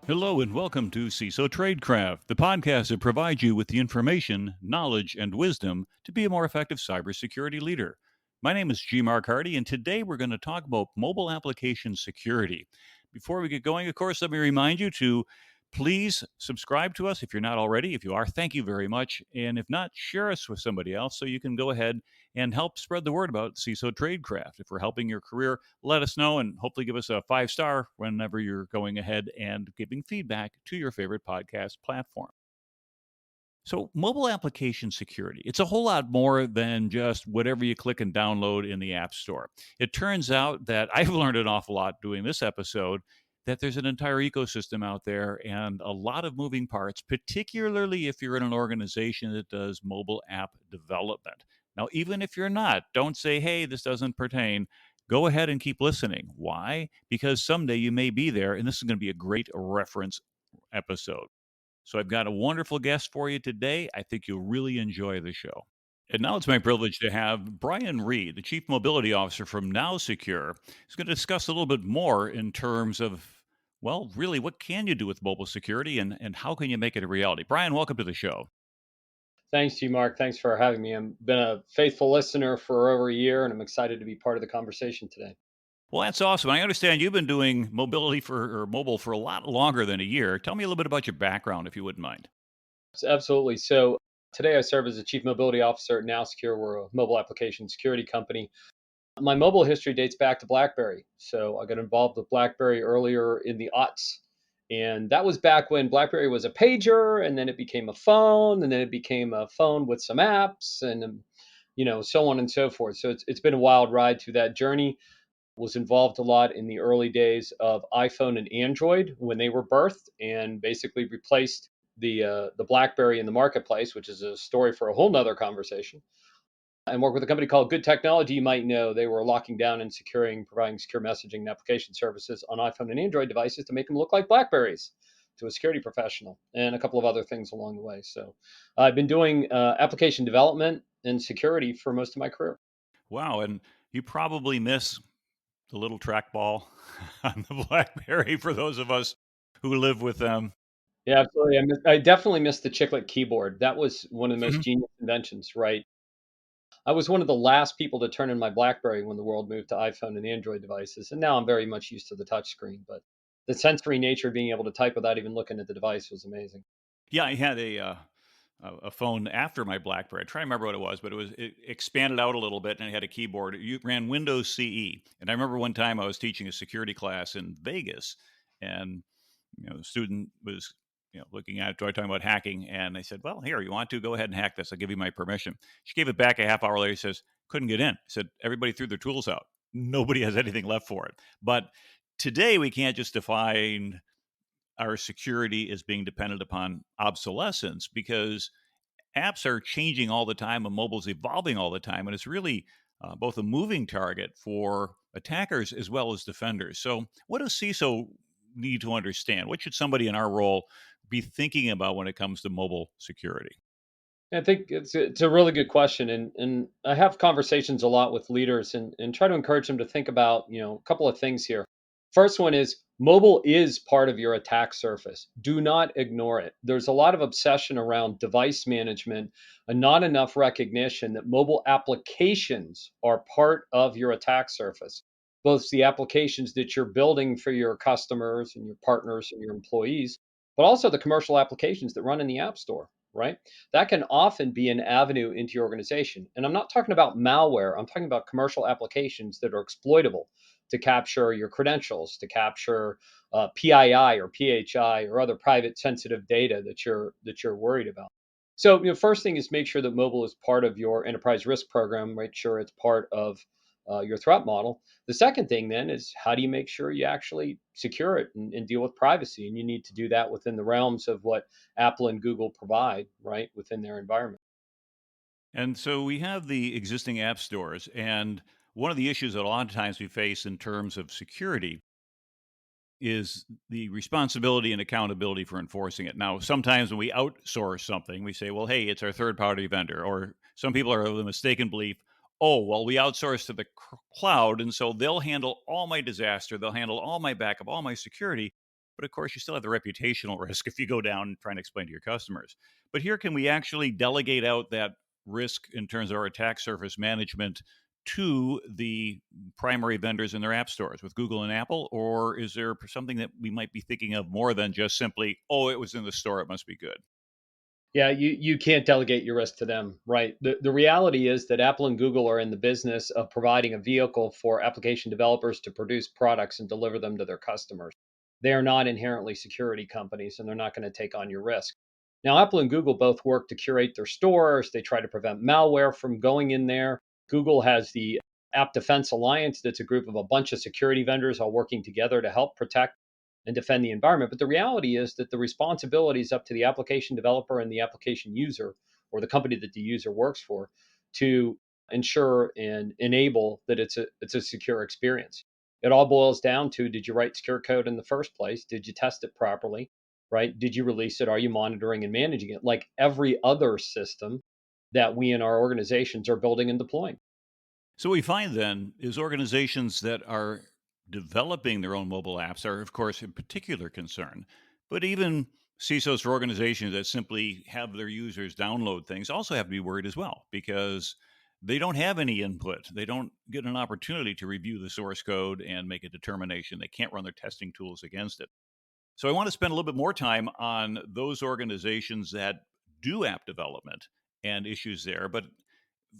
Hello and welcome to CISO Tradecraft, the podcast that provides you with the information, knowledge, and wisdom to be a more effective cybersecurity leader. My name is G. Mark Hardy, and today we're going to talk about mobile application security. Before we get going, of course, let me remind you to please subscribe to us if you're not already. If you are, thank you very much. And if not, share us with somebody else so you can go ahead and help spread the word about CISO Tradecraft. If we're helping your career, let us know and hopefully give us a 5-star whenever you're going ahead and giving feedback to your favorite podcast platform. So, mobile application security, it's a whole lot more than just whatever you click and download in the App Store. It turns out that I've learned an awful lot doing this episode that there's an entire ecosystem out there and a lot of moving parts, particularly if you're in an organization that does mobile app development. Now, even if you're not, don't say, hey, this doesn't pertain. Go ahead and keep listening. Why? Because someday you may be there, and this is going to be a great reference episode. So I've got a wonderful guest for you today. I think you'll really enjoy the show. And now it's my privilege to have Brian Reed, the Chief Mobility Officer from Now Secure. He's going to discuss a little bit more in terms of, well, really, what can you do with mobile security and how can you make it a reality? Brian, welcome to the show. Thanks to you, Mark. Thanks for having me. I've been a faithful listener for over a year, and I'm excited to be part of the conversation today. Well, that's awesome. I understand you've been doing mobility or mobile for a lot longer than a year. Tell me a little bit about your background, if you wouldn't mind. Absolutely. So today I serve as the Chief Mobility Officer at Now Secure. We're a mobile application security company. My mobile history dates back to BlackBerry. So I got involved with BlackBerry earlier in the aughts. And that was back when BlackBerry was a pager, and then it became a phone, and then it became a phone with some apps, and so on and so forth. So it's been a wild ride through that journey. Was involved a lot in the early days of iPhone and Android when they were birthed, and basically replaced the BlackBerry in the marketplace, which is a story for a whole nother conversation. And work with a company called Good Technology. You might know they were locking down and providing secure messaging and application services on iPhone and Android devices to make them look like Blackberries to a security professional, and a couple of other things along the way. So I've been doing application development and security for most of my career. Wow. And you probably miss the little trackball on the BlackBerry for those of us who live with them. Yeah, absolutely. I definitely missed the chiclet keyboard. That was one of the most Mhm. genius inventions, right? I was one of the last people to turn in my BlackBerry when the world moved to iPhone and Android devices, and now I'm very much used to the touchscreen. But the sensory nature of being able to type without even looking at the device was amazing. Yeah, I had a phone after my BlackBerry. I try to remember what it was, but it expanded out a little bit and it had a keyboard. You ran Windows CE, and I remember one time I was teaching a security class in Vegas, and the student was looking at it, talking about hacking, and I said, "Well, here, you want to go ahead and hack this? I'll give you my permission." She gave it back a half hour later. She says, "Couldn't get in." I said, "Everybody threw their tools out. Nobody has anything left for it." But today we can't just define our security as being dependent upon obsolescence because apps are changing all the time and mobile's evolving all the time. And it's really both a moving target for attackers as well as defenders. So, what does CISO need to understand? What should somebody in our role be thinking about when it comes to mobile security? I think it's a really good question, and I have conversations a lot with leaders, and try to encourage them to think about a couple of things here. First one is mobile is part of your attack surface. Do not ignore it. There's a lot of obsession around device management and not enough recognition that mobile applications are part of your attack surface. Both the applications that you're building for your customers and your partners and your employees, but also the commercial applications that run in the App Store, right? That can often be an avenue into your organization. And I'm not talking about malware, I'm talking about commercial applications that are exploitable to capture your credentials, to capture PII or PHI or other private sensitive data that you're worried about. So, first thing is make sure that mobile is part of your enterprise risk program. Make sure it's part of your threat model. The second thing then is how do you make sure you actually secure it and deal with privacy? And you need to do that within the realms of what Apple and Google provide, right, within their environment. And so we have the existing app stores. And one of the issues that a lot of times we face in terms of security is the responsibility and accountability for enforcing it. Now, sometimes when we outsource something, we say, well, hey, it's our third party vendor. Or some people are of the mistaken belief, oh, well, we outsource to the cloud. And so they'll handle all my disaster, they'll handle all my backup, all my security. But of course, you still have the reputational risk if you go down trying to explain to your customers. But here, can we actually delegate out that risk in terms of our attack surface management to the primary vendors in their app stores with Google and Apple? Or is there something that we might be thinking of more than just simply, oh, it was in the store, it must be good? Yeah, you can't delegate your risk to them, right? The reality is that Apple and Google are in the business of providing a vehicle for application developers to produce products and deliver them to their customers. They are not inherently security companies, and they're not going to take on your risk. Now, Apple and Google both work to curate their stores. They try to prevent malware from going in there. Google has the App Defense Alliance, that's a group of a bunch of security vendors all working together to help protect and defend the environment. But the reality is that the responsibility is up to the application developer and the application user, or the company that the user works for, to ensure and enable that it's a secure experience. It all boils down to, did you write secure code in the first place? Did you test it properly? Right? Did you release it? Are you monitoring and managing it like every other system that we in our organizations are building and deploying? So, what we find then is organizations that are developing their own mobile apps are, of course, a particular concern. But even CISOs for organizations that simply have their users download things also have to be worried as well, because they don't have any input. They don't get an opportunity to review the source code and make a determination. They can't run their testing tools against it. So, I want to spend a little bit more time on those organizations that do app development and issues there. But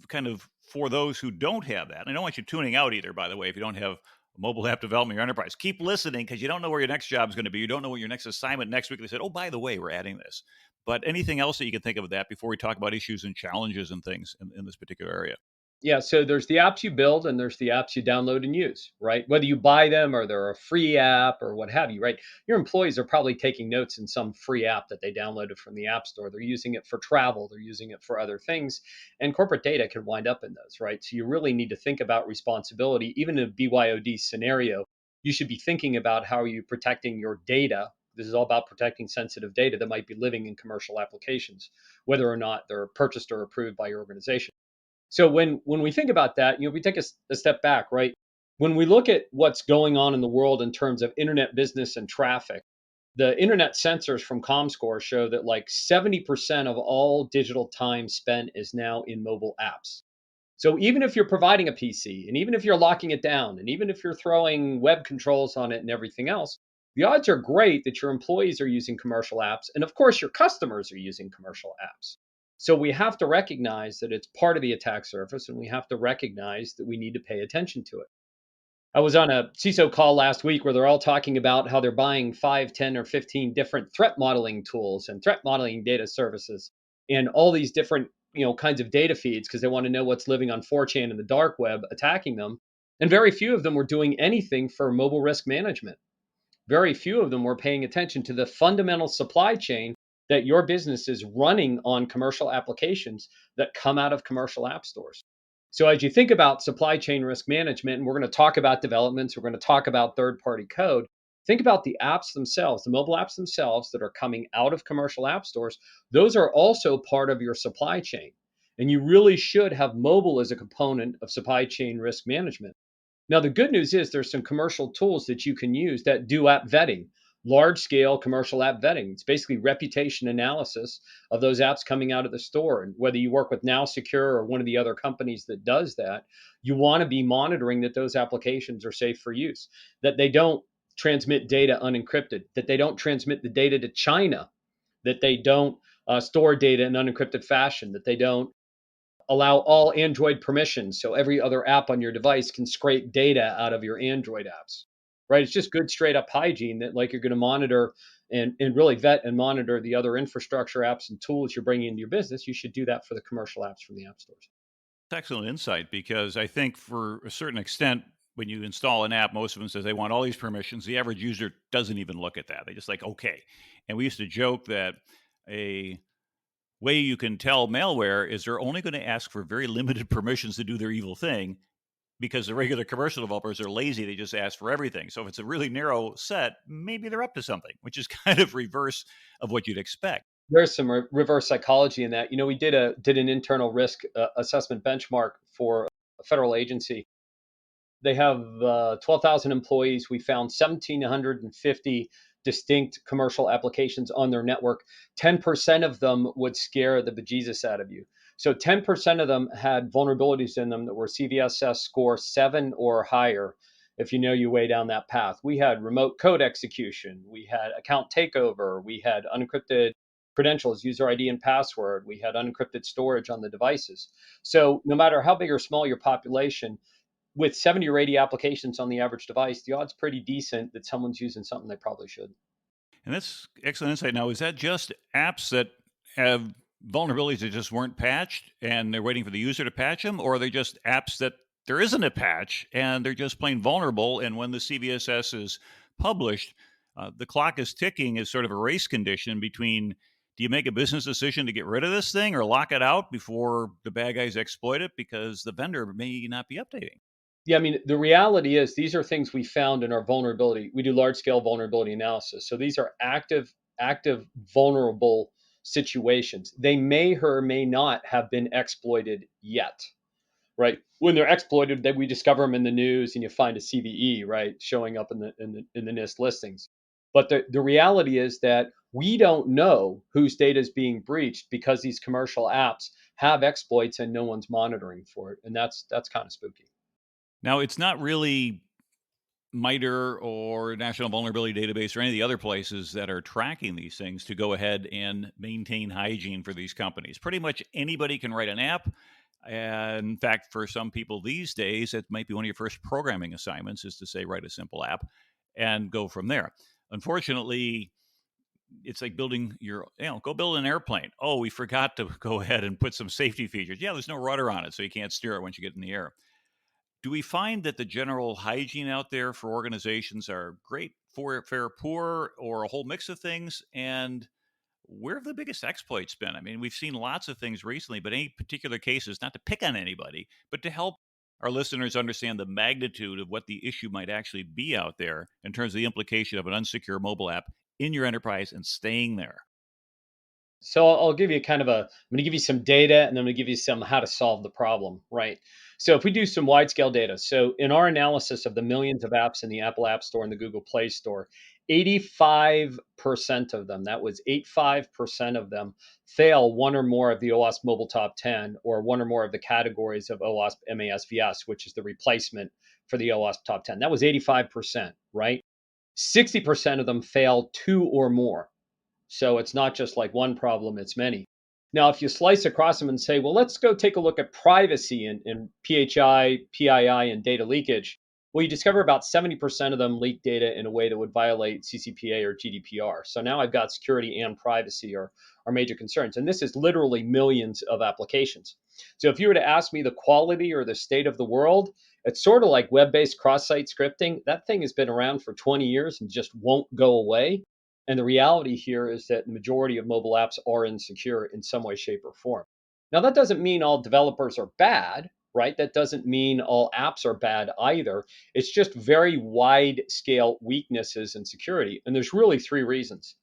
kind of for those who don't have that. And I don't want you tuning out either, by the way, if you don't have a mobile app development in your enterprise. Keep listening, because you don't know where your next job is going to be. You don't know what your next assignment next week. They said, oh, by the way, we're adding this. But anything else that you can think of that before we talk about issues and challenges and things in this particular area? Yeah, so there's the apps you build and there's the apps you download and use, right? Whether you buy them or they're a free app or what have you, right? Your employees are probably taking notes in some free app that they downloaded from the App Store. They're using it for travel, they're using it for other things, and corporate data can wind up in those, right? So you really need to think about responsibility. Even in a BYOD scenario, you should be thinking about how are you protecting your data. This is all about protecting sensitive data that might be living in commercial applications, whether or not they're purchased or approved by your organization. So when we think about that, we take a step back, right? When we look at what's going on in the world in terms of internet business and traffic, the internet sensors from Comscore show that like 70% of all digital time spent is now in mobile apps. So even if you're providing a PC, and even if you're locking it down, and even if you're throwing web controls on it and everything else, the odds are great that your employees are using commercial apps. And of course, your customers are using commercial apps. So we have to recognize that it's part of the attack surface, and we have to recognize that we need to pay attention to it. I was on a CISO call last week where they're all talking about how they're buying 5, 10, or 15 different threat modeling tools and threat modeling data services and all these different kinds of data feeds because they want to know what's living on 4chan and the dark web attacking them. And very few of them were doing anything for mobile risk management. Very few of them were paying attention to the fundamental supply chain that your business is running on commercial applications that come out of commercial app stores. So, as you think about supply chain risk management, and we're going to talk about developments, we're going to talk about third party code, think about the apps themselves, the mobile apps themselves that are coming out of commercial app stores. Those are also part of your supply chain. And you really should have mobile as a component of supply chain risk management. Now, the good news is there's some commercial tools that you can use that do app vetting, large scale commercial app vetting. It's basically reputation analysis of those apps coming out of the store. And whether you work with Now Secure or one of the other companies that does that, you want to be monitoring that those applications are safe for use, that they don't transmit data unencrypted, that they don't transmit the data to China, that they don't store data in unencrypted fashion, that they don't allow all Android permissions so every other app on your device can scrape data out of your Android apps. Right? It's just good straight up hygiene that like you're going to monitor and really vet and monitor the other infrastructure apps and tools you're bringing into your business. You should do that for the commercial apps from the app stores. Excellent insight, because I think for a certain extent, when you install an app, most of them says they want all these permissions. The average user doesn't even look at that. They just like, okay. And we used to joke that a way you can tell malware is they're only going to ask for very limited permissions to do their evil thing, because the regular commercial developers are lazy. They just ask for everything. So if it's a really narrow set, maybe they're up to something, which is kind of reverse of what you'd expect. There's some reverse psychology in that. We did an internal risk assessment benchmark for a federal agency. They have 12,000 employees. We found 1,750 distinct commercial applications on their network, 10% of them would scare the bejesus out of you. So 10% of them had vulnerabilities in them that were CVSS score 7 or higher. If you know your way down that path, we had remote code execution, we had account takeover, we had unencrypted credentials, user ID and password, we had unencrypted storage on the devices. So no matter how big or small your population, with 70 or 80 applications on the average device, the odds pretty decent that someone's using something they probably should. And that's excellent insight. Now, is that just apps that have vulnerabilities that just weren't patched and they're waiting for the user to patch them? Or are they just apps that there isn't a patch and they're just plain vulnerable? And when the CVSS is published, the clock is ticking as sort of a race condition between do you make a business decision to get rid of this thing or lock it out before the bad guys exploit it because the vendor may not be updating? Yeah, I mean, the reality is these are things we found in our vulnerability. We do large scale vulnerability analysis. So these are active vulnerable situations. They may or may not have been exploited yet, right? When they're exploited, then we discover them in the news, and you find a CVE, right, showing up in the NIST listings. But the reality is that we don't know whose data is being breached because these commercial apps have exploits and no one's monitoring for it, and that's kind of spooky. Now, it's not really MITRE or National Vulnerability Database or any of the other places that are tracking these things to go ahead and maintain hygiene for these companies. Pretty much anybody can write an app. And in fact, for some people these days, it might be one of your first programming assignments is to say, write a simple app and go from there. Unfortunately, it's like building go build an airplane. Oh, we forgot to go ahead and put some safety features. Yeah, there's no rudder on it, so you can't steer it once you get in the air. Do we find that the general hygiene out there for organizations are great, for fair, poor, or a whole mix of things? And where have the biggest exploits been? I mean, we've seen lots of things recently, but any particular cases, not to pick on anybody, but to help our listeners understand the magnitude of what the issue might actually be out there in terms of the implication of an unsecure mobile app in your enterprise and staying there. So I'll give you kind of I'm going to give you some data and then I'm going to give you some how to solve the problem, right? So if we do some wide scale data, so in our analysis of the millions of apps in the Apple App Store and the Google Play Store, 85% of them, that was 85% of them, fail one or more of the OWASP Mobile Top 10 or one or more of the categories of OWASP MASVS, which is the replacement for the OWASP Top 10. That was 85%, right? 60% of them fail two or more. So it's not just like one problem, it's many. Now, if you slice across them and say, well, let's go take a look at privacy and PHI, PII, and data leakage, well, you discover about 70% of them leak data in a way that would violate CCPA or GDPR. So now I've got security and privacy are major concerns. And this is literally millions of applications. So if you were to ask me the quality or the state of the world, it's sort of like web based cross site scripting. That thing has been around for 20 years and just won't go away. And the reality here is that the majority of mobile apps are insecure in some way, shape, or form. Now, that doesn't mean all developers are bad, right? That doesn't mean all apps are bad either. It's just very wide scale weaknesses in security. And there's really three reasons.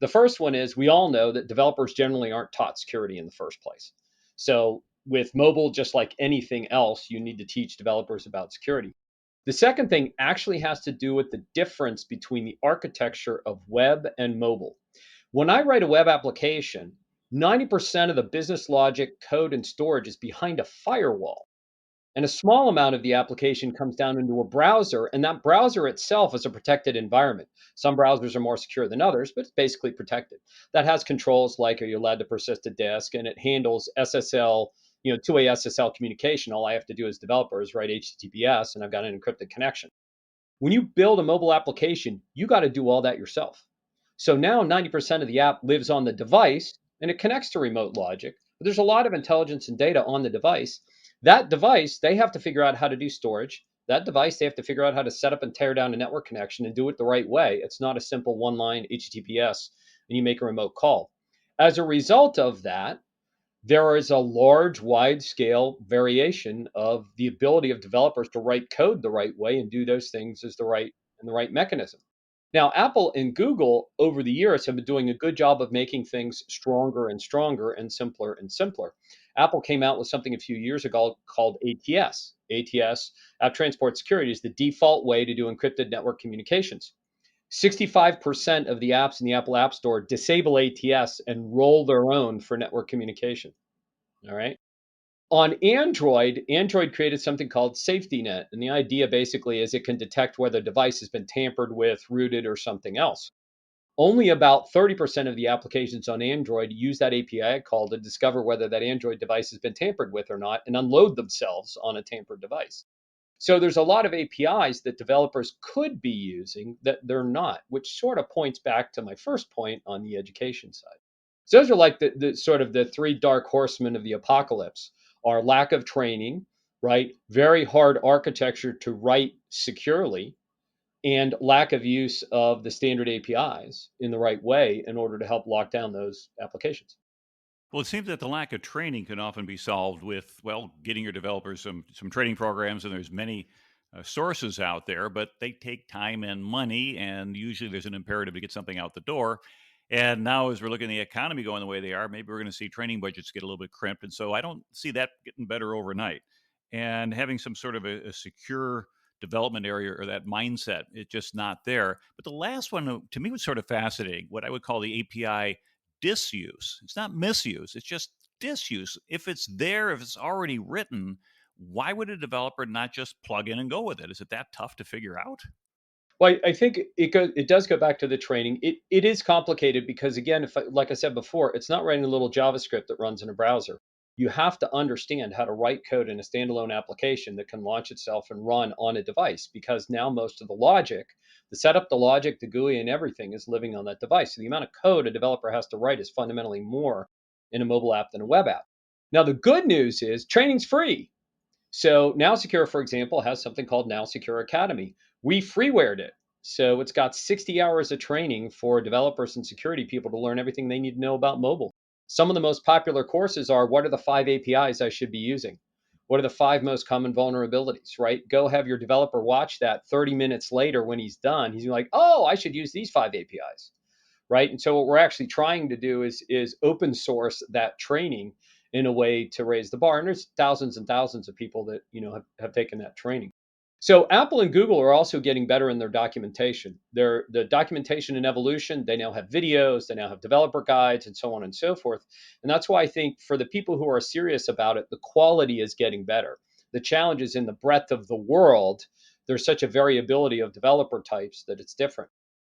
The first one is we all know that developers generally aren't taught security in the first place. So, with mobile, just like anything else, you need to teach developers about security. The second thing actually has to do with the difference between the architecture of web and mobile. When I write a web application, 90% of the business logic, code, and storage is behind a firewall. And a small amount of the application comes down into a browser, and that browser itself is a protected environment. Some browsers are more secure than others, but it's basically protected. That has controls like are you allowed to persist at disk, and it handles SSL, two-way SSL communication. All I have to do as developer is write HTTPS, and I've got an encrypted connection. When you build a mobile application, you got to do all that yourself. So now 90% of the app lives on the device and it connects to remote logic. But there's a lot of intelligence and data on the device. That device, they have to figure out how to do storage. That device, they have to figure out how to set up and tear down a network connection and do it the right way. It's not a simple one line HTTPS and you make a remote call. As a result of that, there is a large, wide scale variation of the ability of developers to write code the right way and do those things as the right mechanism. Now, Apple and Google over the years have been doing a good job of making things stronger and stronger and simpler and simpler. Apple came out with something a few years ago called ATS. ATS, App Transport Security, is the default way to do encrypted network communications. 65% of the apps in the Apple App Store disable ATS and roll their own for network communication. All right. On Android, Android created something called Safety Net. And the idea basically is it can detect whether a device has been tampered with, rooted, or something else. Only about 30% of the applications on Android use that API call to discover whether that Android device has been tampered with or not and unload themselves on a tampered device. So there's a lot of APIs that developers could be using that they're not, which sort of points back to my first point on the education side. So those are like the sort of the three dark horsemen of the apocalypse are lack of training, right? Very hard architecture to write securely, and lack of use of the standard APIs in the right way in order to help lock down those applications. Well, it seems that the lack of training can often be solved with, well, getting your developers some training programs, and there's many sources out there, but they take time and money, and usually there's an imperative to get something out the door. And now, as we're looking at the economy going the way they are, maybe we're going to see training budgets get a little bit crimped, and so I don't see that getting better overnight. And having some sort of a secure development area or that mindset, it's just not there. But the last one to me was sort of fascinating. What I would call the API disuse. It's not misuse, it's just disuse. If it's there, if it's already written, why would a developer not just plug in and go with it? Is it that tough to figure out? Well, I think it does go back to the training. It is complicated because again, if like I said before, it's not writing a little JavaScript that runs in a browser. You have to understand how to write code in a standalone application that can launch itself and run on a device because now most of the logic, the setup, the logic, the GUI, and everything is living on that device. So the amount of code a developer has to write is fundamentally more in a mobile app than a web app. Now the good news is training's free. So Now Secure, for example, has something called Now Secure Academy. We freewared it. So it's got 60 hours of training for developers and security people to learn everything they need to know about mobile. Some of the most popular courses are what are the 5 APIs I should be using? What are the 5 most common vulnerabilities, right? Go have your developer watch that 30 minutes later when he's done. He's like, oh, I should use these 5 APIs, right? And so what we're actually trying to do is open source that training in a way to raise the bar. And there's thousands and thousands of people that have taken that training. So Apple and Google are also getting better in their documentation. The documentation and evolution, they now have videos, they now have developer guides, and so on and so forth. And that's why I think for the people who are serious about it, the quality is getting better. The challenge is in the breadth of the world. There's such a variability of developer types that it's different.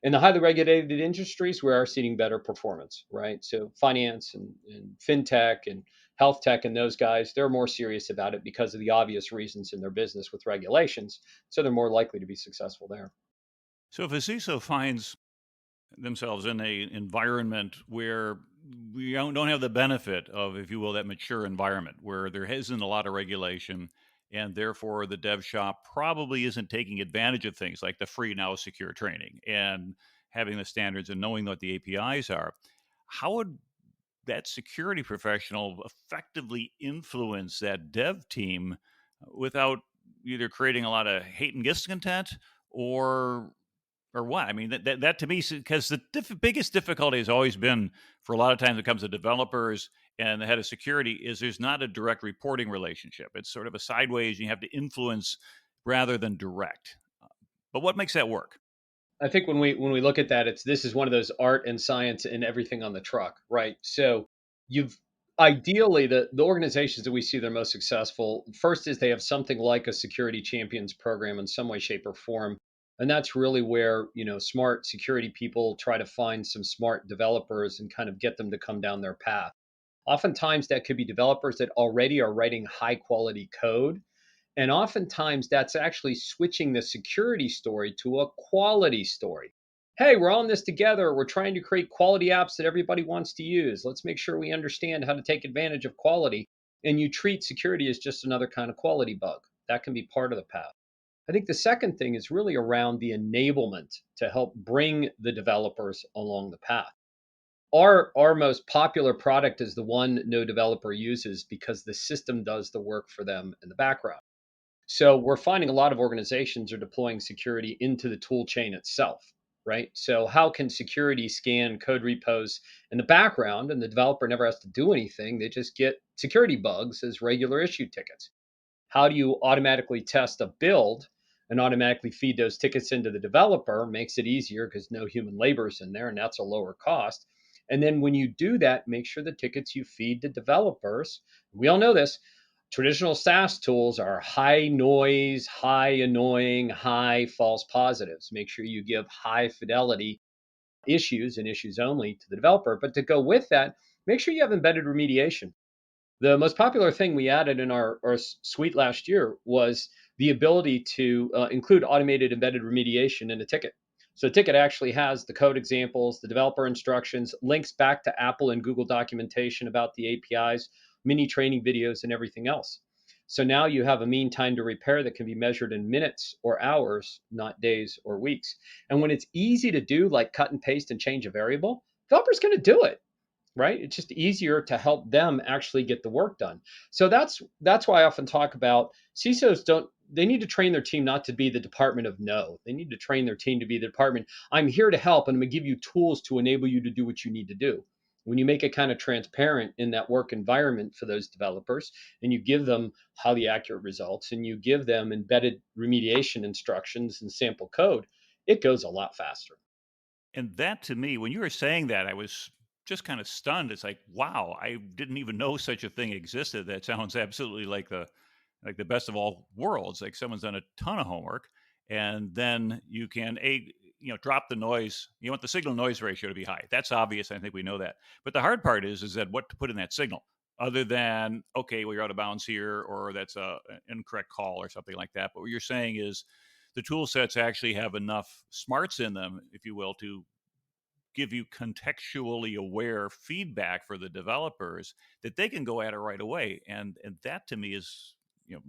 In the highly regulated industries, we are seeing better performance, right? So finance and fintech and health tech and those guys, they're more serious about it because of the obvious reasons in their business with regulations. So they're more likely to be successful there. So if a CISO finds themselves in a environment where we don't have the benefit of, if you will, that mature environment where there isn't a lot of regulation, and therefore the dev shop probably isn't taking advantage of things like the free Now Secure training and having the standards and knowing what the APIs are. How would that security professional effectively influence that dev team without either creating a lot of hate and discontent or what? I mean, that to me, because the biggest difficulty has always been for a lot of times when it comes to developers and the head of security is there's not a direct reporting relationship. It's sort of a sideways. You have to influence rather than direct. But what makes that work? I think when we look at that, it's this is one of those art and science and everything on the truck, right? So you've ideally the organizations that we see that are most successful, first is they have something like a security champions program in some way, shape, or form. And that's really where, smart security people try to find some smart developers and kind of get them to come down their path. Oftentimes that could be developers that already are writing high quality code, and oftentimes that's actually switching the security story to a quality story. Hey, we're all in this together. We're trying to create quality apps that everybody wants to use. Let's make sure we understand how to take advantage of quality. And you treat security as just another kind of quality bug. That can be part of the path. I think the second thing is really around the enablement to help bring the developers along the path. Our most popular product is the one no developer uses because the system does the work for them in the background. So we're finding a lot of organizations are deploying security into the tool chain itself, right? So how can security scan code repos in the background and the developer never has to do anything? They just get security bugs as regular issue tickets. How do you automatically test a build and automatically feed those tickets into the developer, makes it easier because no human labor is in there, and that's a lower cost. And then when you do that, make sure the tickets you feed to developers, we all know this, traditional SaaS tools are high noise, high annoying, high false positives. Make sure you give high fidelity issues and issues only to the developer. But to go with that, make sure you have embedded remediation. The most popular thing we added in our suite last year was the ability to include automated embedded remediation in a ticket. So the ticket actually has the code examples, the developer instructions, links back to Apple and Google documentation about the APIs, mini training videos, and everything else. So now you have a mean time to repair that can be measured in minutes or hours, not days or weeks. And when it's easy to do, like cut and paste and change a variable, developer's going to do it, right? It's just easier to help them actually get the work done. So that's why I often talk about CISOs don't, they need to train their team not to be the department of no. They need to train their team to be the department. I'm here to help and I'm going to give you tools to enable you to do what you need to do. When you make it kind of transparent in that work environment for those developers and you give them highly accurate results and you give them embedded remediation instructions and sample code, it goes a lot faster. And that to me, when you were saying that, I was just kind of stunned. It's like, wow, I didn't even know such a thing existed. That sounds absolutely like the best of all worlds. Like someone's done a ton of homework, and then you can drop the noise. You want the signal noise ratio to be high. That's obvious. I think we know that. But the hard part is that what to put in that signal, other than okay, well, you're out of bounds here, or that's an incorrect call or something like that. But what you're saying is the tool sets actually have enough smarts in them, if you will, to give you contextually aware feedback for the developers that they can go at it right away. And that to me is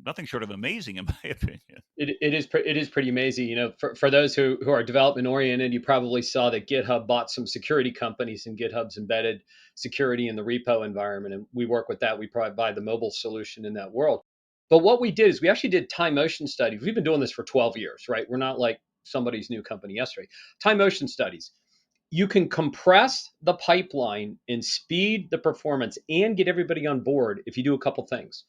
nothing short of amazing in my opinion. It is pretty amazing. You know, for those who are development oriented, you probably saw that GitHub bought some security companies, and GitHub's embedded security in the repo environment. And we work with that. We provide the mobile solution in that world. But what we did is we actually did time motion studies. We've been doing this for 12 years, right? We're not like somebody's new company yesterday. Time motion studies. You can compress the pipeline and speed the performance and get everybody on board if you do a couple things.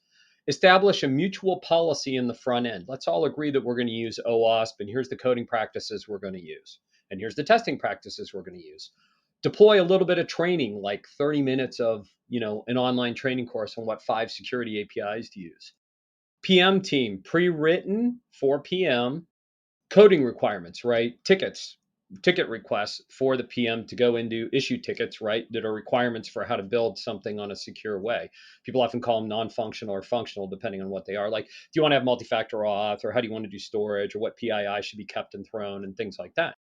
Establish a mutual policy in the front end. Let's all agree that we're going to use OWASP, and here's the coding practices we're going to use, and here's the testing practices we're going to use. Deploy a little bit of training, like 30 minutes of an online training course on what 5 security APIs to use. PM team pre-written for PM coding requirements, right? Ticket requests for the PM to go into issue tickets, right? That are requirements for how to build something on a secure way. People often call them non-functional or functional, depending on what they are. Like, do you want to have multi-factor auth, or how do you want to do storage, or what PII should be kept and thrown, and things like that.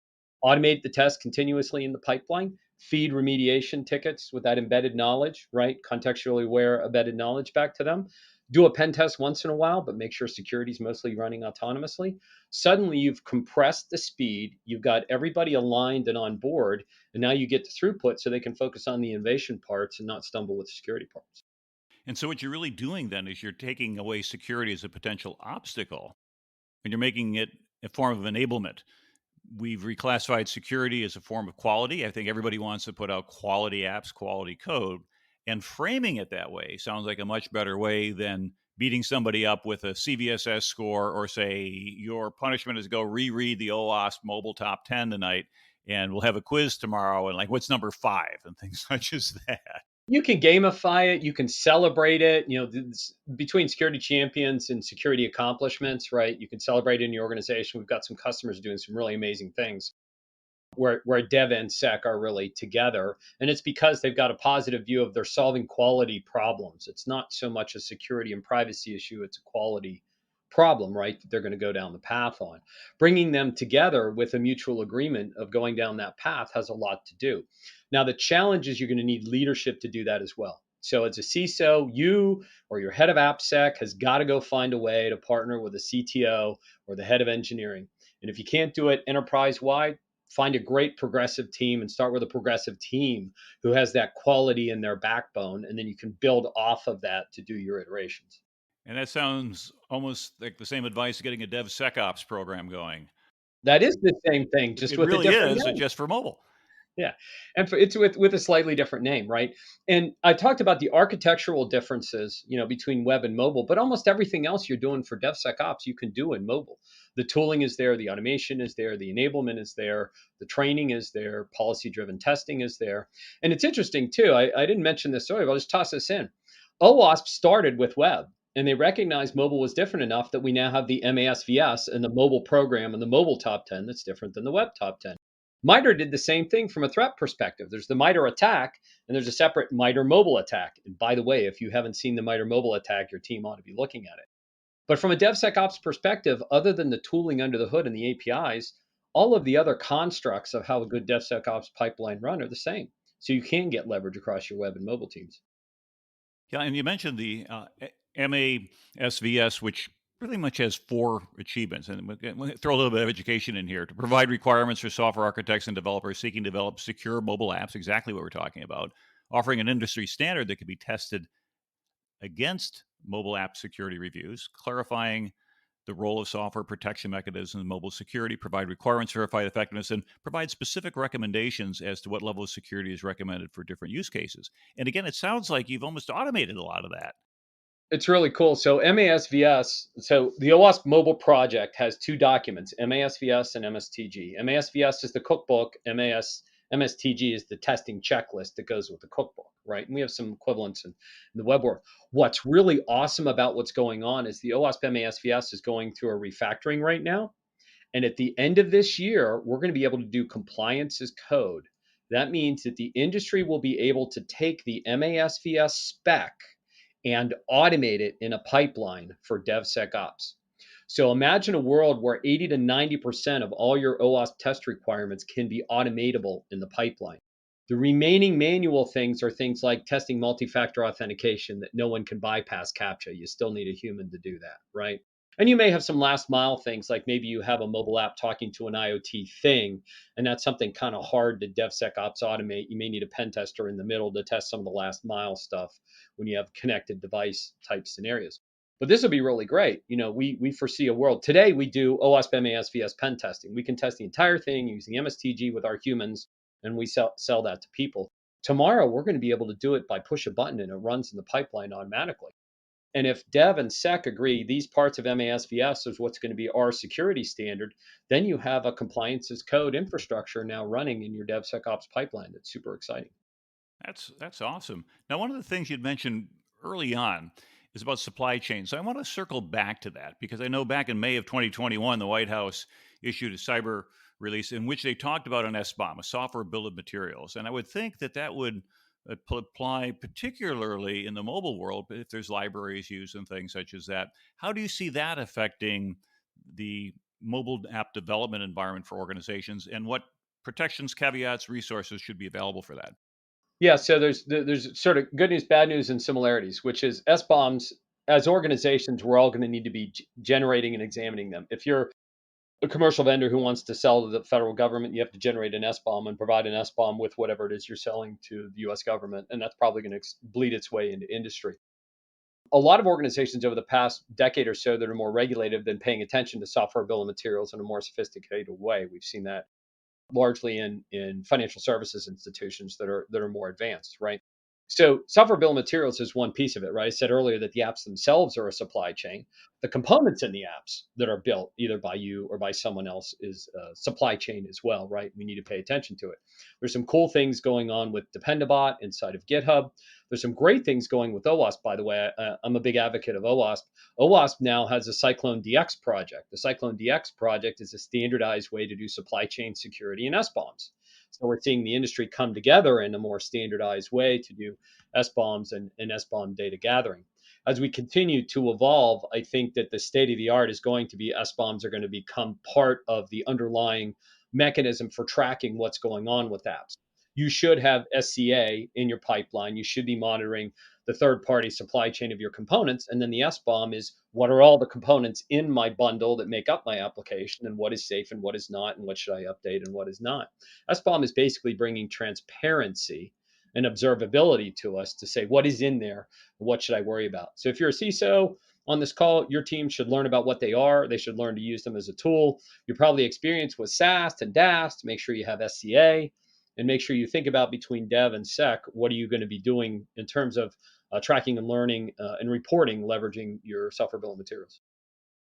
Automate the test continuously in the pipeline. Feed remediation tickets with that embedded knowledge, right? Contextually aware embedded knowledge back to them. Do a pen test once in a while, but make sure security is mostly running autonomously. Suddenly you've compressed the speed, you've got everybody aligned and on board, and now you get the throughput so they can focus on the innovation parts and not stumble with the security parts. And so what you're really doing then is you're taking away security as a potential obstacle and you're making it a form of enablement. We've reclassified security as a form of quality. I think everybody wants to put out quality apps, quality code, and framing it that way sounds like a much better way than beating somebody up with a CVSS score or say your punishment is go reread the OWASP mobile top 10 tonight and we'll have a quiz tomorrow and like what's number 5 and things such as that. You can gamify it, you can celebrate it, between security champions and security accomplishments, right? You can celebrate it in your organization. We've got some customers doing some really amazing things where dev and sec are really together. And it's because they've got a positive view of they're solving quality problems. It's not so much a security and privacy issue, it's a quality problem, right? That they're going to go down the path on. Bringing them together with a mutual agreement of going down that path has a lot to do. Now, the challenge is you're going to need leadership to do that as well. So, as a CISO, you or your head of AppSec has got to go find a way to partner with a CTO or the head of engineering. And if you can't do it enterprise wide, find a great progressive team and start with a progressive team who has that quality in their backbone. And then you can build off of that to do your iterations. And that sounds almost like the same advice getting a DevSecOps program going. That is the same thing, just It with a really different is, name. just for mobile. Yeah, and it's with a slightly different name, right? And I talked about the architectural differences, between web and mobile, but almost everything else you're doing for DevSecOps, you can do in mobile. The tooling is there, the automation is there, the enablement is there, the training is there, policy-driven testing is there, and it's interesting too. I didn't mention this earlier, but I'll just toss this in. OWASP started with web, and they recognized mobile was different enough that we now have the MASVS and the mobile program and the mobile top 10 that's different than the web top 10. MITRE did the same thing from a threat perspective. There's the MITRE attack, and there's a separate MITRE mobile attack. And by the way, if you haven't seen the MITRE mobile attack, your team ought to be looking at it. But from a DevSecOps perspective, other than the tooling under the hood and the APIs, all of the other constructs of how a good DevSecOps pipeline run are the same. So you can get leverage across your web and mobile teams. Yeah, and you mentioned the MASVS, which pretty much has four achievements. And we'll throw a little bit of education in here to provide requirements for software architects and developers seeking to develop secure mobile apps, exactly what we're talking about, offering an industry standard that can be tested against mobile app security reviews, clarifying the role of software protection mechanisms in mobile security, provide requirements, verify effectiveness, and provide specific recommendations as to what level of security is recommended for different use cases. And again, it sounds like you've almost automated a lot of that. It's really cool. So MASVS, so the OWASP mobile project has two documents, MASVS and MSTG. MASVS is the cookbook, MSTG is the testing checklist that goes with the cookbook, right? And we have some equivalents in the web world. What's really awesome about what's going on is the OWASP MASVS is going through a refactoring right now. And at the end of this year, we're going to be able to do compliance as code. That means that the industry will be able to take the MASVS spec and automate it in a pipeline for DevSecOps. So imagine a world where 80 to 90% of all your OWASP test requirements can be automatable in the pipeline. The remaining manual things are things like testing multi-factor authentication that no one can bypass CAPTCHA. You still need a human to do that, right? And you may have some last mile things like maybe you have a mobile app talking to an IoT thing, and that's something kind of hard to DevSecOps automate. You may need a pen tester in the middle to test some of the last mile stuff when you have connected device type scenarios. But this will be really great. We foresee a world. Today we do OWASP MASVS pen testing. We can test the entire thing using MSTG with our humans, and we sell that to people. Tomorrow we're going to be able to do it by push a button and it runs in the pipeline automatically. And if Dev and Sec agree these parts of MASVS is what's going to be our security standard, then you have a compliance as code infrastructure now running in your DevSecOps pipeline. That's super exciting. That's awesome. Now, one of the things you'd mentioned early on is about supply chain. So I want to circle back to that because I know back in May of 2021, the White House issued a cyber release in which they talked about an SBOM, a software bill of materials. And I would think that that would apply particularly in the mobile world, but if there's libraries used and things such as that. How do you see that affecting the mobile app development environment for organizations, and what protections, caveats, resources should be available for that? Yeah, so there's sort of good news, bad news, and similarities, which is SBOMs as organizations, we're all going to need to be generating and examining them. If you're a commercial vendor who wants to sell to the federal government, you have to generate an SBOM and provide an SBOM with whatever it is you're selling to the US government. And that's probably going to bleed its way into industry. A lot of organizations over the past decade or so that are more regulated have been paying attention to software bill of materials in a more sophisticated way. We've seen that largely in financial services institutions that are more advanced, right? So software bill of materials is one piece of it, right? I said earlier that the apps themselves are a supply chain. The components in the apps that are built either by you or by someone else is a supply chain as well, right? We need to pay attention to it. There's some cool things going on with Dependabot inside of GitHub. There's some great things going with OWASP, by the way. I'm a big advocate of OWASP. OWASP now has a Cyclone DX project. The Cyclone DX project is a standardized way to do supply chain security and SBOMs. So we're seeing the industry come together in a more standardized way to do SBOMs and SBOM data gathering. As we continue to evolve, I think that the state of the art is going to be SBOMs are going to become part of the underlying mechanism for tracking what's going on with apps. You should have SCA in your pipeline. You should be monitoring the third party supply chain of your components. And then the SBOM is what are all the components in my bundle that make up my application and what is safe and what is not and what should I update and what is not. SBOM is basically bringing transparency and observability to us to say what is in there, what should I worry about. So if you're a CISO on this call, your team should learn about what they are. They should learn to use them as a tool. You're probably experienced with SAST and DAST to make sure you have SCA. and make sure you think about between dev and sec, what are you going to be doing in terms of tracking and learning and reporting, leveraging your software bill of materials.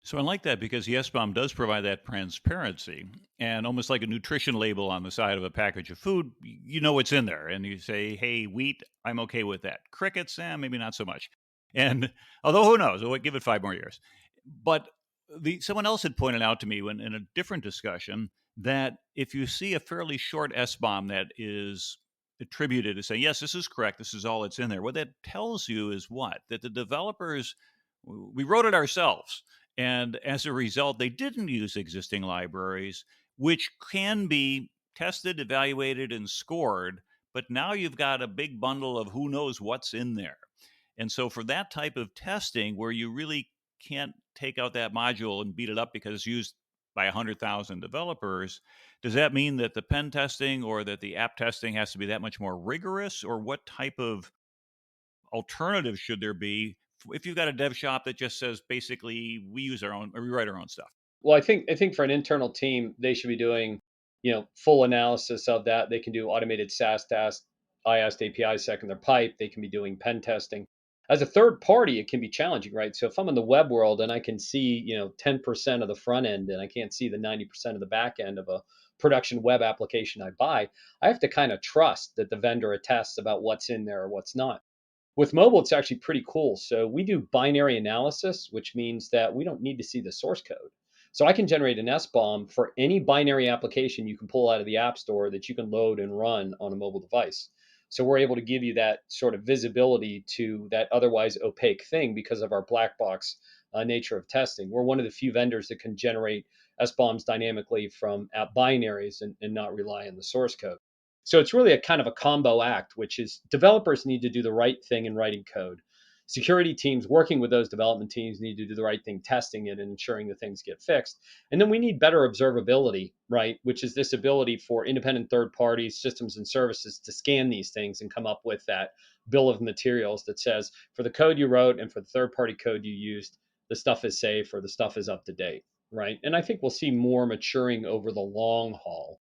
So I like that because the SBOM does provide that transparency and almost like a nutrition label on the side of a package of food, you know what's in there. And you say, hey, wheat, I'm okay with that. Crickets, maybe not so much. And although who knows, we'll give it 5 more years. But someone else had pointed out to me when in a different discussion that if you see a fairly short SBOM that is attributed to say, yes, this is correct, this is all that's in there, what that tells you is what? That the developers, we wrote it ourselves, and as a result, they didn't use existing libraries, which can be tested, evaluated, and scored. But now you've got a big bundle of who knows what's in there. And so, for that type of testing where you really can't take out that module and beat it up because it's used by 100,000 developers, does that mean that the pen testing or that the app testing has to be that much more rigorous? Or what type of alternatives should there be if you've got a dev shop that just says basically we use our own or we write our own stuff? Well, I think for an internal team, they should be doing, full analysis of that. They can do automated SaaS tasks, IAST API sec in their pipe. They can be doing pen testing. As a third party, it can be challenging, right? So if I'm in the web world and I can see, 10% of the front end and I can't see the 90% of the back end of a production web application I buy, I have to kind of trust that the vendor attests about what's in there or what's not. With mobile, it's actually pretty cool. So we do binary analysis, which means that we don't need to see the source code. So I can generate an SBOM for any binary application you can pull out of the App Store that you can load and run on a mobile device. So we're able to give you that sort of visibility to that otherwise opaque thing because of our black box nature of testing. We're one of the few vendors that can generate SBOMs dynamically from app binaries and not rely on the source code. So it's really a kind of a combo act, which is developers need to do the right thing in writing code. Security teams working with those development teams need to do the right thing, testing it and ensuring that things get fixed. And then we need better observability, right? Which is this ability for independent third parties, systems, and services to scan these things and come up with that bill of materials that says for the code you wrote and for the third party code you used, the stuff is safe or the stuff is up to date, right? And I think we'll see more maturing over the long haul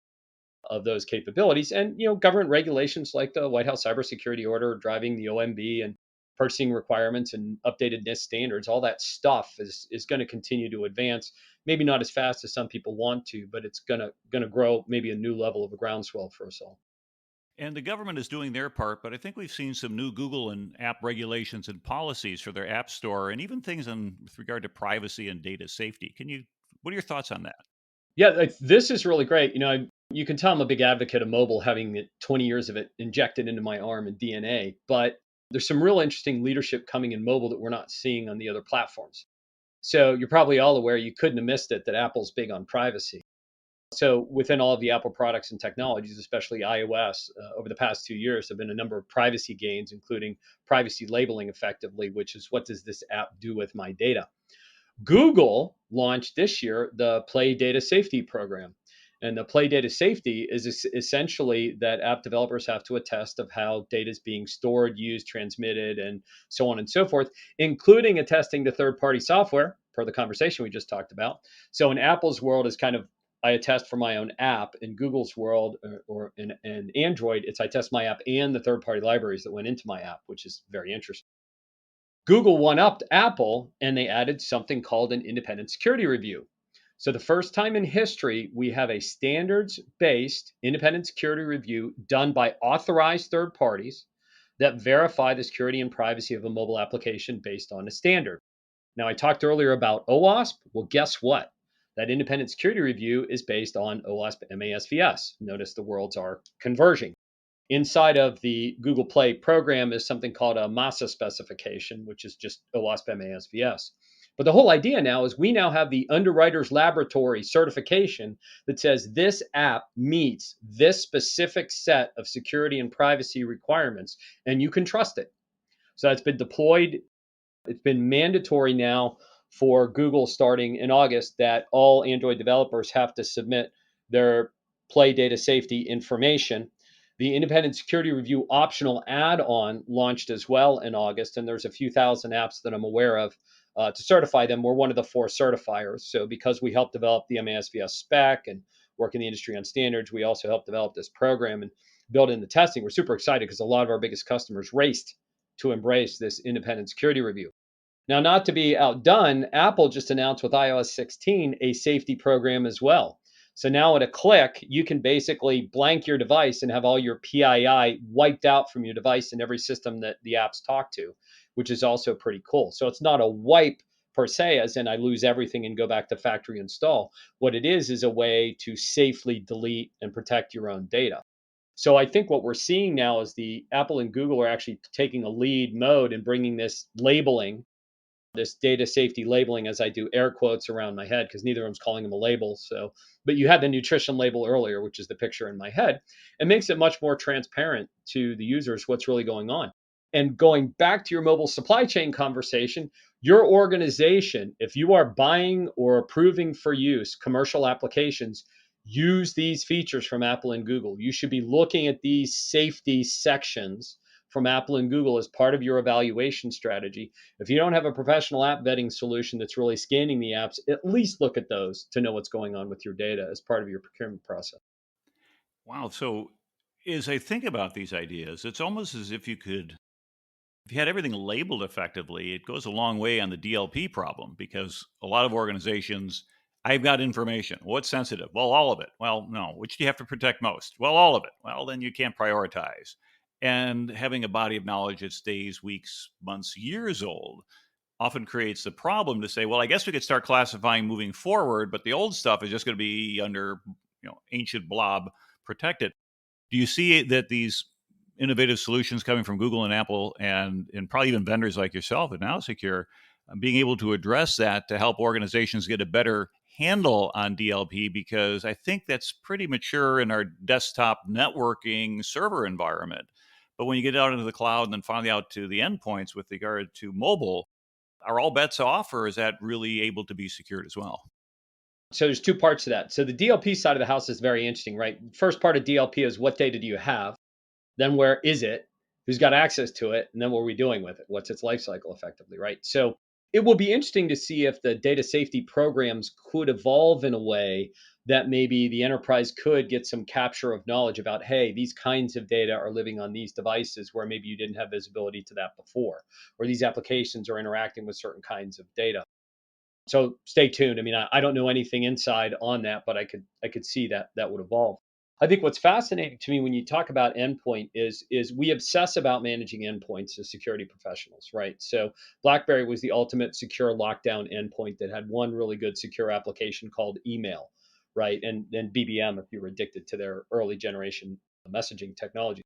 of those capabilities. And government regulations like the White House Cybersecurity Order driving the OMB and purchasing requirements and updated NIST standards, all that stuff is going to continue to advance. Maybe not as fast as some people want to, but it's gonna grow maybe a new level of a groundswell for us all. And the government is doing their part, but I think we've seen some new Google and app regulations and policies for their app store and even things with regard to privacy and data safety. What are your thoughts on that? Yeah, this is really great. You can tell I'm a big advocate of mobile, having 20 years of it injected into my arm and DNA. But there's some real interesting leadership coming in mobile that we're not seeing on the other platforms. So you're probably all aware, you couldn't have missed it, that Apple's big on privacy. So within all of the Apple products and technologies, especially iOS, over the past 2 years, have been a number of privacy gains, including privacy labeling effectively, which is what does this app do with my data? Google launched this year the Play Data Safety Program. And the Play Data Safety is essentially that app developers have to attest of how data is being stored, used, transmitted, and so on and so forth, including attesting to third-party software, per the conversation we just talked about. So in Apple's world is kind of I attest for my own app. In Google's world or in Android, it's I test my app and the third-party libraries that went into my app, which is very interesting. Google one upped Apple and they added something called an independent security review. So, the first time in history, we have a standards based independent security review done by authorized third parties that verify the security and privacy of a mobile application based on a standard. Now, I talked earlier about OWASP. Well, guess what? That independent security review is based on OWASP MASVS. Notice the worlds are converging. Inside of the Google Play program is something called a MASA specification, which is just OWASP MASVS. But the whole idea now is we now have the Underwriters Laboratory certification that says this app meets this specific set of security and privacy requirements, and you can trust it. So that's been deployed. It's been mandatory now for Google starting in August that all Android developers have to submit their Play data safety information. The independent security review optional add-on launched as well in August, and there's a few thousand apps that I'm aware of to certify them. We're one of the 4 certifiers. So because we helped develop the MASVS spec and work in the industry on standards. We also helped develop this program and build in the testing. We're super excited because a lot of our biggest customers raced to embrace this independent security review. Now, not to be outdone, Apple just announced with iOS 16 a safety program as well. So now at a click, you can basically blank your device and have all your PII wiped out from your device in every system that the apps talk to, which is also pretty cool. So it's not a wipe per se, as in I lose everything and go back to factory install. What it is a way to safely delete and protect your own data. So I think what we're seeing now is the Apple and Google are actually taking a lead mode and bringing this labeling, this data safety labeling, as I do air quotes around my head because neither of them's calling them a label. So, but you had the nutrition label earlier, which is the picture in my head. It makes it much more transparent to the users what's really going on. And going back to your mobile supply chain conversation, your organization, if you are buying or approving for use commercial applications, use these features from Apple and Google. You should be looking at these safety sections from Apple and Google as part of your evaluation strategy. If you don't have a professional app vetting solution that's really scanning the apps, at least look at those to know what's going on with your data as part of your procurement process. Wow. So as I think about these ideas, it's almost as if if you had everything labeled effectively, it goes a long way on the DLP problem because a lot of organizations, I've got information. What's sensitive? Well, all of it. Well, no. Which do you have to protect most? Well, all of it. Well, then you can't prioritize. And having a body of knowledge that stays weeks, months, years old often creates the problem to say, well, I guess we could start classifying moving forward, but the old stuff is just going to be under, ancient blob protected. Do you see that these innovative solutions coming from Google and Apple and probably even vendors like yourself at Now Secure being able to address that to help organizations get a better handle on DLP? Because I think that's pretty mature in our desktop networking server environment. But when you get out into the cloud and then finally out to the endpoints with regard to mobile, are all bets off, or is that really able to be secured as well? So there's two parts to that. So the DLP side of the house is very interesting, right? First part of DLP is what data do you have? Then where is it? Who's got access to it? And then what are we doing with it? What's its life cycle effectively, right? So it will be interesting to see if the data safety programs could evolve in a way that maybe the enterprise could get some capture of knowledge about, hey, these kinds of data are living on these devices where maybe you didn't have visibility to that before, or these applications are interacting with certain kinds of data. So stay tuned. I mean, I don't know anything inside on that, but I could see that that would evolve. I think what's fascinating to me when you talk about endpoint is we obsess about managing endpoints as security professionals, right? So BlackBerry was the ultimate secure lockdown endpoint that had one really good secure application called email, right? And then BBM if you were addicted to their early generation messaging technology.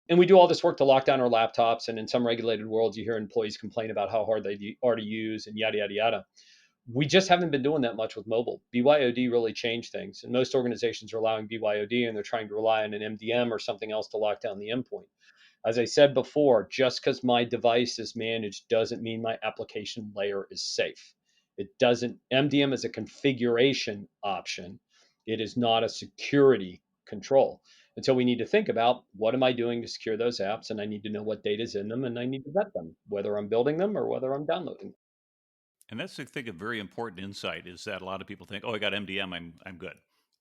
And we do all this work to lock down our laptops. And in some regulated worlds, you hear employees complain about how hard they are to use and yada, yada, yada. We just haven't been doing that much with mobile. BYOD really changed things. And most organizations are allowing BYOD and they're trying to rely on an MDM or something else to lock down the endpoint. As I said before, just because my device is managed doesn't mean my application layer is safe. It doesn't, MDM is a configuration option. It is not a security control. And so we need to think about what am I doing to secure those apps? And I need to know what data is in them and I need to vet them, whether I'm building them or whether I'm downloading them. And that's, I think, a very important insight is that a lot of people think, oh, I got MDM, I'm good.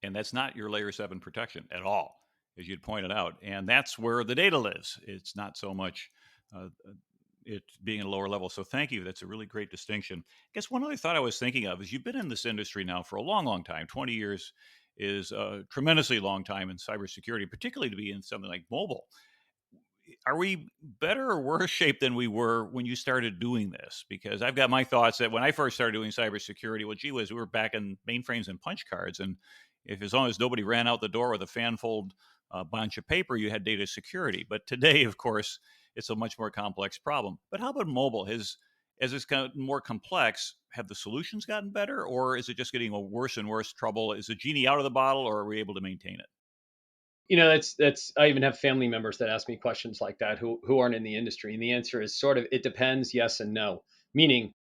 And that's not your layer 7 protection at all, as you'd pointed out. And that's where the data lives. It's not so much it being at a lower level. So thank you. That's a really great distinction. I guess one other thought I was thinking of is you've been in this industry now for a long, long time. 20 years is a tremendously long time in cybersecurity, particularly to be in something like mobile. Are we better or worse shape than we were when you started doing this? Because I've got my thoughts that when I first started doing cybersecurity, well, gee whiz, we were back in mainframes and punch cards, and if as long as nobody ran out the door with a fanfold bunch of paper, you had data security. But today, of course, it's a much more complex problem. But how about mobile? As it's gotten more complex, have the solutions gotten better, or is it just getting a worse and worse trouble? Is the genie out of the bottle, or are we able to maintain it? That's I even have family members that ask me questions like that who aren't in the industry, and the answer is sort of it depends, yes and no. Meaning,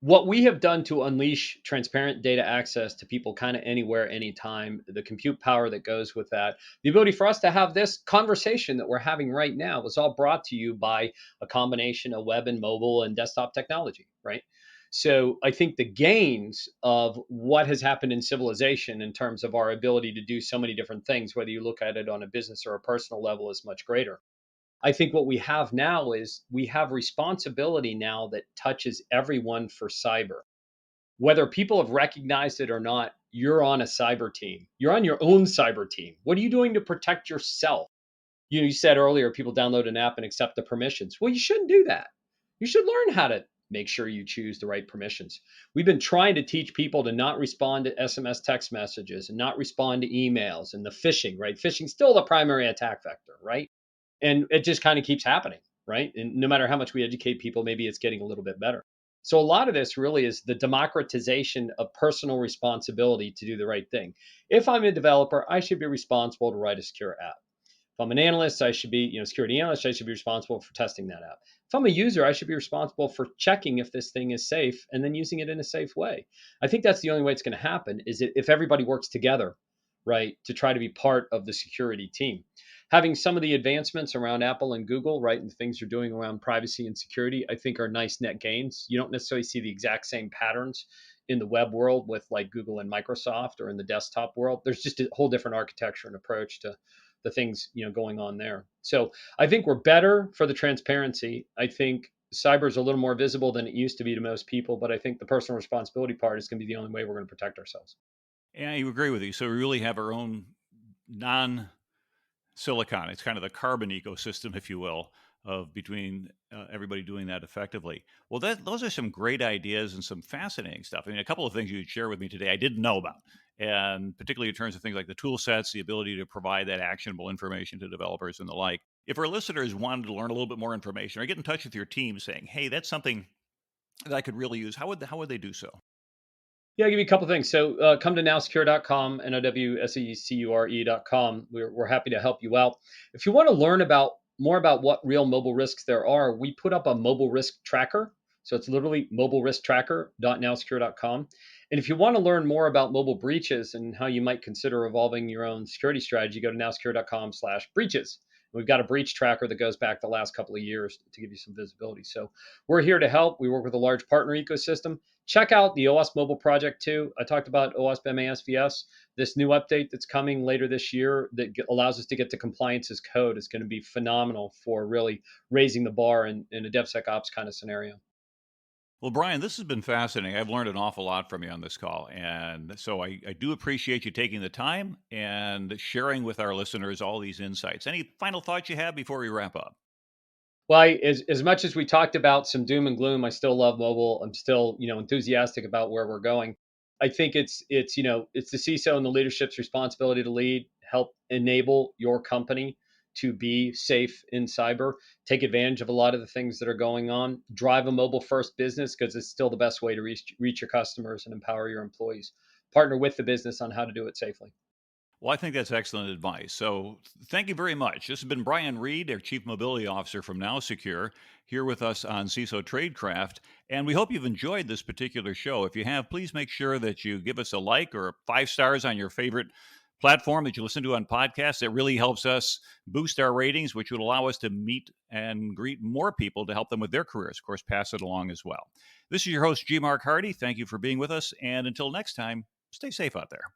what we have done to unleash transparent data access to people kind of anywhere, anytime, the compute power that goes with that, the ability for us to have this conversation that we're having right now was all brought to you by a combination of web and mobile and desktop technology, right? So I think the gains of what has happened in civilization in terms of our ability to do so many different things, whether you look at it on a business or a personal level, is much greater. I think what we have now is we have responsibility now that touches everyone for cyber. Whether people have recognized it or not, you're on a cyber team. You're on your own cyber team. What are you doing to protect yourself? You said earlier people download an app and accept the permissions. Well, you shouldn't do that. You should learn how to make sure you choose the right permissions. We've been trying to teach people to not respond to SMS text messages and not respond to emails and the phishing, right? Phishing's still the primary attack vector, right? And it just kind of keeps happening, right? And no matter how much we educate people, maybe it's getting a little bit better. So a lot of this really is the democratization of personal responsibility to do the right thing. If I'm a developer, I should be responsible to write a secure app. If I'm an analyst, I should be, security analyst, I should be responsible for testing that app. If I'm a user, I should be responsible for checking if this thing is safe and then using it in a safe way. I think that's the only way it's going to happen is if everybody works together, right, to try to be part of the security team. Having some of the advancements around Apple and Google, right, and the things they're doing around privacy and security, I think are nice net gains. You don't necessarily see the exact same patterns in the web world with like Google and Microsoft or in the desktop world. There's just a whole different architecture and approach to the things going on there. So I think we're better for the transparency. I think cyber is a little more visible than it used to be to most people, but I think the personal responsibility part is going to be the only way we're going to protect ourselves. Yeah, I agree with you. So we really have our own non silicon. It's kind of the carbon ecosystem, if you will, of between everybody doing that effectively. Well, those are some great ideas and some fascinating stuff. I mean, a couple of things you'd share with me today I didn't know about, and particularly in terms of things like the tool sets, the ability to provide that actionable information to developers and the like. If our listeners wanted to learn a little bit more information or get in touch with your team saying, hey, that's something that I could really use, how would they do so? Yeah, I'll give you a couple of things. So come to nowsecure.com, nowsecure.com. We're happy to help you out. If you want to learn about more about what real mobile risks there are, we put up a mobile risk tracker. So it's literally mobilerisktracker.nowsecure.com. And if you want to learn more about mobile breaches and how you might consider evolving your own security strategy, go to nowsecure.com/breaches. We've got a breach tracker that goes back the last couple of years to give you some visibility. So we're here to help. We work with a large partner ecosystem. Check out the OWASP mobile project too. I talked about OWASP MASVS. This new update that's coming later this year that allows us to get to compliance as code is going to be phenomenal for really raising the bar in a DevSecOps kind of scenario. Well, Brian, this has been fascinating. I've learned an awful lot from you on this call. And so I do appreciate you taking the time and sharing with our listeners all these insights. Any final thoughts you have before we wrap up? Well, as much as we talked about some doom and gloom, I still love mobile. I'm still, enthusiastic about where we're going. I think it's the CISO and the leadership's responsibility to lead, help enable your company to be safe in cyber, take advantage of a lot of the things that are going on, drive a mobile first business because it's still the best way to reach your customers and empower your employees. Partner with the business on how to do it safely. Well, I think that's excellent advice. So thank you very much. This has been Brian Reed, our Chief Mobility Officer from Now Secure, here with us on CISO Tradecraft. And we hope you've enjoyed this particular show. If you have, please make sure that you give us a like or 5 stars on your favorite platform that you listen to on podcasts. It really helps us boost our ratings, which would allow us to meet and greet more people to help them with their careers. Of course, pass it along as well. This is your host, G. Mark Hardy. Thank you for being with us. And until next time, stay safe out there.